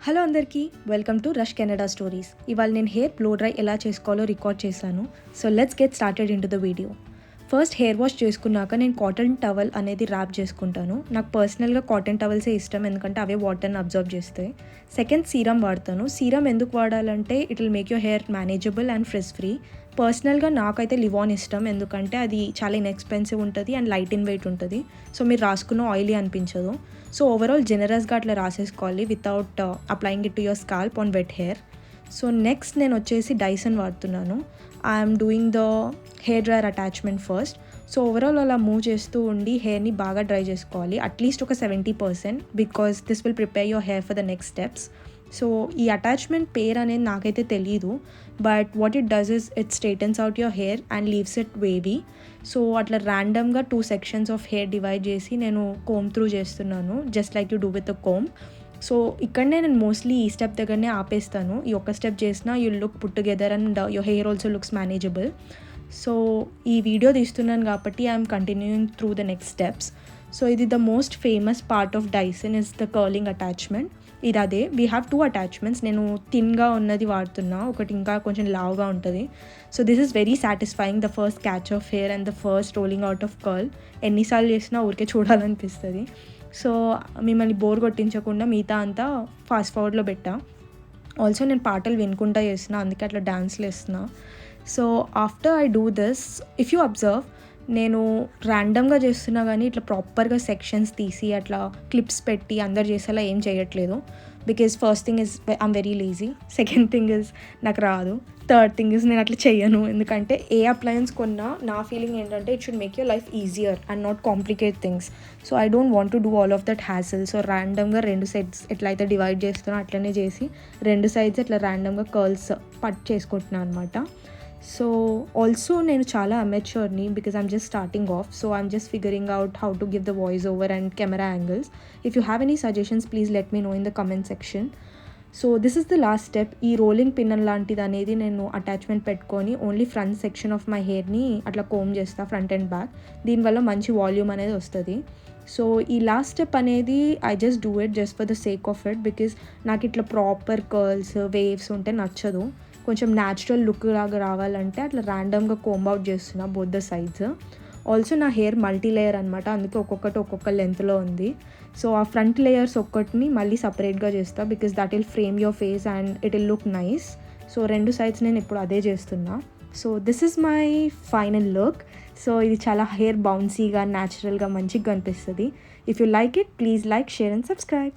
Hello అందరికీ, welcome to rush Canada stories. ఇవాళ నేను హెయిర్ బ్లో డ్రై ఎలా చేసుకోవాలో రికార్డ్ చేశాను. So let's get started in to the video. First hair wash చేసుకున్నాక నేను కాటన్ టవల్ అనేది ర్యాప్ చేసుకుంటాను. నాకు పర్సనల్గా కాటన్ టవల్సే ఇష్టం, ఎందుకంటే అవే వాటర్ని అబ్జర్వ్ చేస్తాయి. సెకండ్ సీరం వాడతాను. సీరం ఎందుకు వాడాలంటే it will make your hair manageable and frizz free. పర్సనల్గా నాకైతే లివాన్ ఇష్టం, ఎందుకంటే అది చాలా ఇన్ఎక్స్పెన్సివ్ ఉంటుంది అండ్ లైట్ ఇన్ వెయిట్ ఉంటుంది. సో మీరు రాసుకున్న ఆయిలీ అనిపించదు. సో ఓవరాల్ జెనరస్గా అట్లా రాసేసుకోవాలి without applying it to your scalp on wet hair. So next నేను వచ్చేసి డైసన్ వాడుతున్నాను. I'm doing the hair dryer attachment first. So overall అలా మూవ్ చేస్తూ ఉండి హెయిర్ని బాగా డ్రై చేసుకోవాలి, అట్లీస్ట్ ఒక 70%, because this will prepare your hair for the next steps. So ఈ అటాచ్మెంట్ పేరు అనేది నాకైతే తెలీదు, but what it does is it straightens out your hair and leaves it wavy. So అట్లా ర్యాండమ్గా 2 సెక్షన్స్ ఆఫ్ హెయిర్ డివైడ్ చేసి నేను comb through చేస్తున్నాను, just like you do with a comb. So ఇక్కడనే నేను మోస్ట్లీ ఈ స్టెప్ దగ్గరనే ఆపేస్తాను. ఈ ఒక్క స్టెప్ చేసినా you look put together and your hair also looks manageable. So ఈ వీడియో తీస్తున్నాను కాబట్టి I'm continuing through the next steps. So ఇది the most famous part of Dyson is the curling attachment. ఇది అదే, వీ హ్యావ్ 2 అటాచ్మెంట్స్. నేను థిన్గా ఉన్నది వాడుతున్నా, ఒకటి ఇంకా కొంచెం లావుగా ఉంటుంది. So this is very satisfying, the first catch of hair and the first rolling out of curl. ఎన్నిసార్లు చేసినా ఊరికే చూడాలనిపిస్తుంది. సో మిమ్మల్ని బోర్ కొట్టించకుండా మిగతా అంతా ఫాస్ట్ ఫార్వర్డ్లో పెట్టా. ఆల్సో నేను పాటలు వినుకుంటా చేస్తున్నా, అందుకే అట్లా డాన్స్లు వేస్తున్నా. So after I do this, if you observe, నేను ర్యాండమ్గా చేస్తున్నా కానీ ఇట్లా ప్రాపర్గా సెక్షన్స్ తీసి అట్లా క్లిప్స్ పెట్టి అందరు చేసేలా ఏం చేయట్లేదు. Because first thing is I'm very lazy, second thing is నాకు రాదు, థర్డ్ థింగ్ ఇస్ నేను అట్లా చెయ్యను. ఎందుకంటే ఏ అప్లయన్స్ కొన్నా నా ఫీలింగ్ ఏంటంటే it should make your life easier and not complicate things. So I don't want to do all of that hassle. So ర్యాండమ్గా 2 సెట్స్ ఎట్లయితే డివైడ్ చేస్తున్నా అట్లనే చేసి 2 సైడ్స్ ఇట్లా ర్యాండమ్గా కర్ల్స్ పట్ చేసుకుంటున్నాను అనమాట. సో ఆల్సో నేను చాలా అమెచ్యూర్ని, because I'm just starting off. So I'm just figuring out how to give the voice over and camera angles. If you have any suggestions please let me know in the comment section. So this is the last step. ఈ rolling pin లాంటిది అనేది నేను attachment పెట్టుకొని only front section of my హెయిర్ని అట్లా come చేస్తా, front and back. దీనివల్ల మంచి వాల్యూమ్ అనేది వస్తుంది. సో ఈ లాస్ట్ స్టెప్ అనేది I just do it just for the sake of it, because నాకు ఇట్లా ప్రాపర్ కర్ల్స్ వేవ్స్ ఉంటే నచ్చదు. కొంచెం న్యాచురల్ లుక్ లాగా రావాలంటే అట్లా ర్యాండమ్గా కోంబ్ అవుట్ చేస్తున్నా బోత్ ద సైడ్స్. ఆల్సో నా హెయిర్ మల్టీ లేయర్ అనమాట, అందుకే ఒక్కొక్కటి ఒక్కొక్క లెంత్లో ఉంది. సో ఆ ఫ్రంట్ లేయర్స్ ఒక్కటిని మళ్ళీ సపరేట్గా చేస్తా, because that will frame your face and it will look nice. So 2 sides నేను ఇప్పుడు అదే చేస్తున్నా. So this is my final look. So ఇది చాలా హెయిర్ బౌన్సీగా న్యాచురల్గా మంచిగా కనిపిస్తుంది. If you like it please like, share and subscribe.